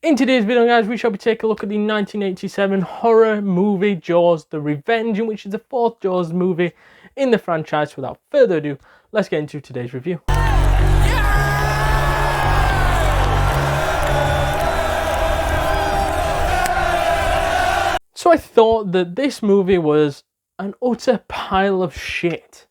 In today's video, guys, we shall be taking a look at the 1987 horror movie Jaws: The Revenge, which is the fourth Jaws movie in the franchise. So without further ado, let's get into today's review. So I thought that this movie was an utter pile of shit.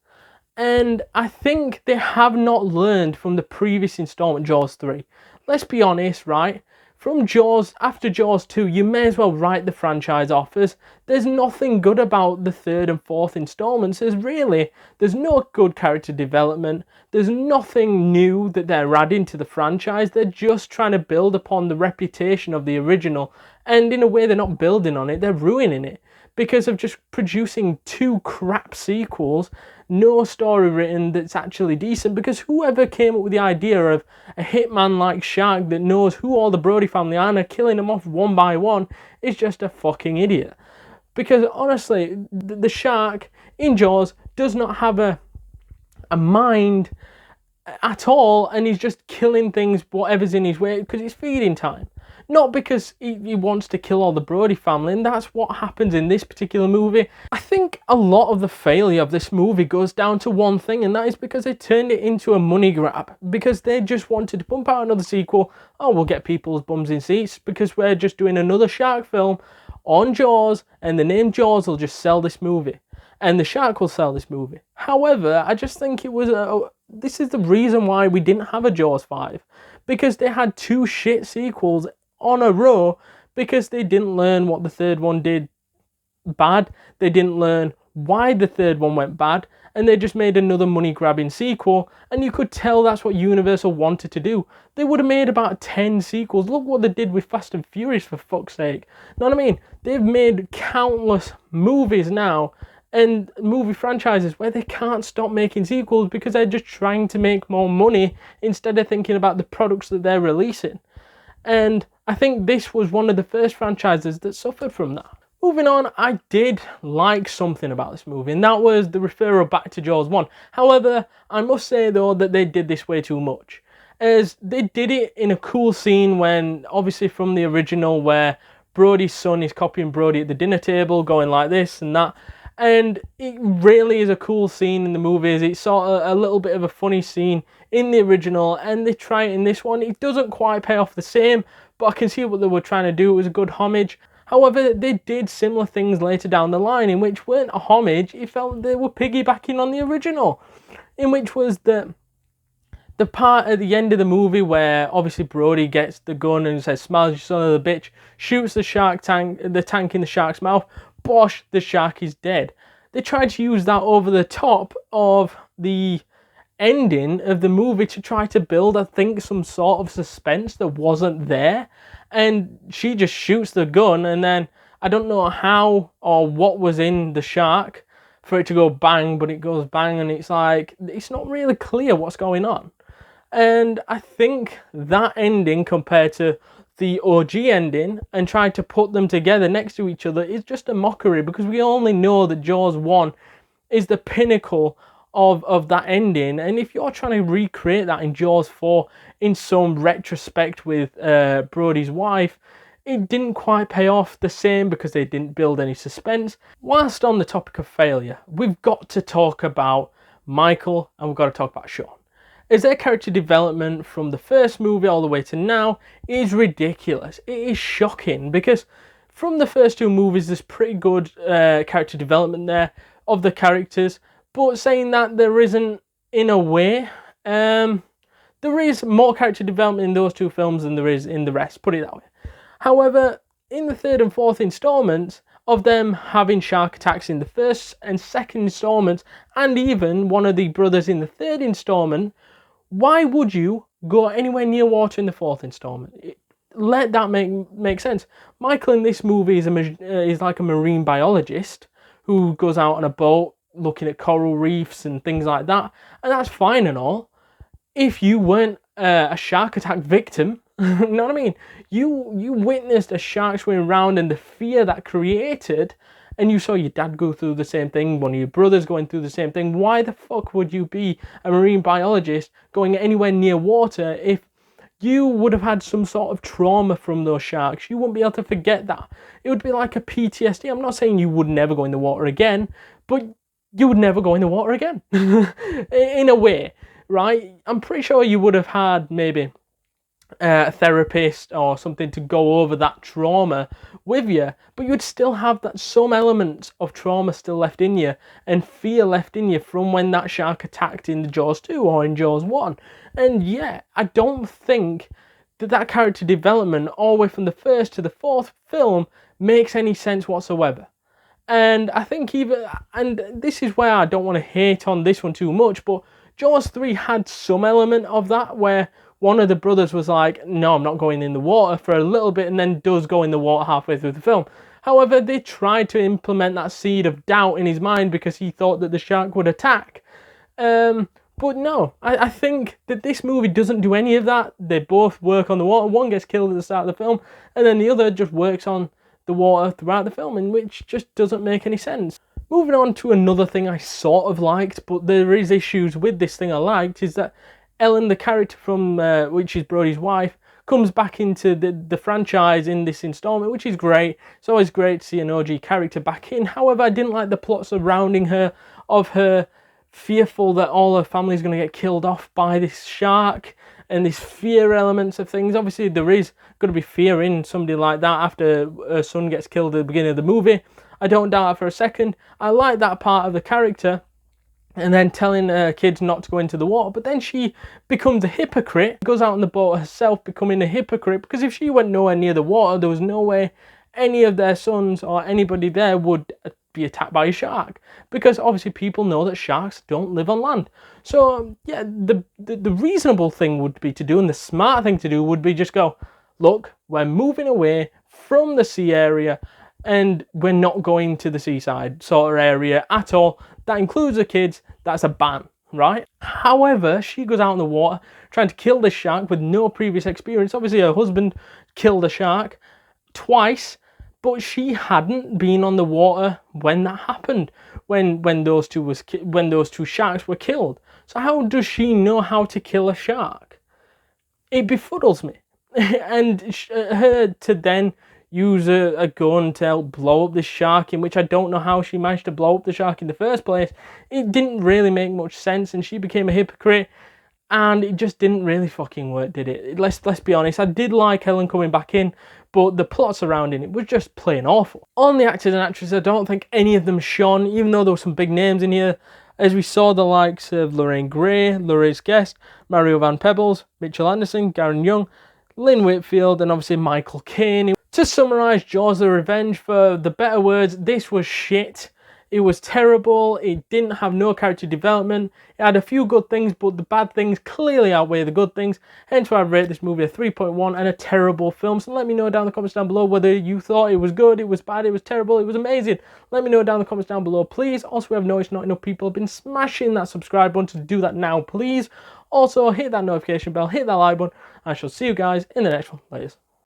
And I think they have not learned from the previous installment, Jaws 3. Let's be honest, right? From Jaws, after Jaws 2, you may as well write the franchise off as there's nothing good about the third and fourth installments. There's no good character development. There's nothing new that they're adding to the franchise. They're just trying to build upon the reputation of the original. And in a way, they're not building on it, they're ruining it. Because of just producing two crap sequels, no story written that's actually decent, because whoever came up with the idea of a hitman-like shark that knows who all the Brody family are and are killing them off one by one is just a fucking idiot. Because honestly, the shark in Jaws does not have a mind at all, and he's just killing things, whatever's in his way, because it's feeding time. Not because he wants to kill all the Brody family, and that's what happens in this particular movie. I think a lot of the failure of this movie goes down to one thing, and that is because they turned it into a money grab. Because they just wanted to pump out another sequel. Oh, we'll get people's bums in seats because we're just doing another shark film on Jaws, and the name Jaws will just sell this movie. And the shark will sell this movie. However, I just think it was this is the reason why we didn't have a Jaws 5. Because they had two shit sequels on a row, because they didn't learn what the third one did bad. They didn't learn why the third one went bad, and they just made another money grabbing sequel. And you could tell that's what Universal wanted to do. They would have made about 10 sequels. Look what they did with Fast and Furious, for fuck's sake. Know what I mean? They've made countless movies now and movie franchises where they can't stop making sequels because they're just trying to make more money instead of thinking about the products that they're releasing. And I think this was one of the first franchises that suffered from that. Moving on, I did like something about this movie, and that was the referral back to Jaws 1. However, I must say though that they did this way too much. As they did it in a cool scene when, obviously from the original, where Brody's son is copying Brody at the dinner table, going like this and that. And it really is a cool scene in the movies. It's sort of a little bit of a funny scene in the original, and they try it in this one. It doesn't quite pay off the same, but I can see what they were trying to do. It was a good homage. However, they did similar things later down the line, in which weren't a homage. It felt they were piggybacking on the original, in which was the part at the end of the movie where obviously Brody gets the gun and says, "Smiles, you son of a bitch," shoots the tank in the shark's mouth. Bosh, the shark is dead. They tried to use that over the top of the ending of the movie to try to build, I think, some sort of suspense that wasn't there. And she just shoots the gun, and then I don't know how or what was in the shark for it to go bang, but it goes bang, and it's like, it's not really clear what's going on. And I think that ending compared to the OG ending and trying to put them together next to each other is just a mockery, because we only know that Jaws 1 is the pinnacle of that ending. And if you're trying to recreate that in Jaws 4 in some retrospect with Brody's wife, it didn't quite pay off the same because they didn't build any suspense. Whilst on the topic of failure, we've got to talk about Michael and we've got to talk about Sean. As their character development from the first movie all the way to now is ridiculous. It is shocking, because from the first two movies there's pretty good character development there of the characters, but saying that there isn't, in a way, there is more character development in those two films than there is in the rest, put it that way. However, in the third and fourth installments, of them having shark attacks in the first and second installments, and even one of the brothers in the third installment, why would you go anywhere near water in the fourth installment? Let that make sense. Michael in this movie is like a marine biologist who goes out on a boat looking at coral reefs and things like that, and that's fine and all. If you weren't a shark attack victim, you know what I mean? You witnessed a shark swimming around and the fear that created, and you saw your dad go through the same thing, one of your brothers going through the same thing. Why the fuck would you be a marine biologist going anywhere near water if you would have had some sort of trauma from those sharks. You wouldn't be able to forget that. It would be like a PTSD. I'm not saying you would never go in the water again, but you would never go in the water again. In a way, right? I'm pretty sure you would have had maybe a therapist or something to go over that trauma with you, but you'd still have that some elements of trauma still left in you and fear left in you from when that shark attacked in the Jaws 2 or in Jaws 1. And yeah, I don't think that character development all the way from the first to the fourth film makes any sense whatsoever. And I think and this is where I don't want to hate on this one too much, but Jaws 3 had some element of that where one of the brothers was like, no, I'm not going in the water for a little bit, and then does go in the water halfway through the film. However, they tried to implement that seed of doubt in his mind because he thought that the shark would attack. But no, I think that this movie doesn't do any of that. They both work on the water. One gets killed at the start of the film, and then the other just works on the water throughout the film, in which just doesn't make any sense. Moving on to another thing I sort of liked, but there is issues with this thing I liked, is that Ellen, the character from, which is Brody's wife, comes back into the franchise in this installment, which is great. It's always great to see an OG character back in. However, I didn't like the plot surrounding her, of her fearful that all her family's going to get killed off by this shark, and this fear elements of things. Obviously, there is going to be fear in somebody like that after her son gets killed at the beginning of the movie. I don't doubt it for a second. I like that part of the character, and then telling her kids not to go into the water. But then she becomes a hypocrite, goes out on the boat herself, becoming a hypocrite, because if she went nowhere near the water, there was no way any of their sons or anybody there would be attacked by a shark, because obviously people know that sharks don't live on land. So yeah, the reasonable thing would be to do, and the smart thing to do would be just go, look, we're moving away from the sea area, and we're not going to the seaside sort of area at all. That includes the kids. That's a ban, right? However, she goes out in the water trying to kill this shark with no previous experience. Obviously, her husband killed a shark twice, but she hadn't been on the water when that happened, when those two sharks were killed. So how does she know how to kill a shark? It befuddles me. And her to then use a gun to help blow up this shark, in which I don't know how she managed to blow up the shark in the first place. It didn't really make much sense, and she became a hypocrite, and it just didn't really fucking work, did it? Let's be honest. I did like Helen coming back in, but the plot surrounding it was just plain awful. On the actors and actresses, I don't think any of them shone, even though there were some big names in here, as we saw the likes of Lorraine Gray, Lorraine Guest, Mario Van Pebbles, Mitchell Anderson, Garen Young, Lynn Whitfield, and obviously Michael Caine. To summarise Jaws the Revenge, for the better words, this was shit. It was terrible. It didn't have no character development. It had a few good things, but the bad things clearly outweigh the good things. Hence why I rate this movie a 3.1 and a terrible film. So let me know down in the comments down below whether you thought it was good, it was bad, it was terrible, it was amazing. Let me know down in the comments down below, please. Also, we have noticed not enough people have been smashing that subscribe button, to do that now, please. Also, hit that notification bell, hit that like button. I shall see you guys in the next one. Later.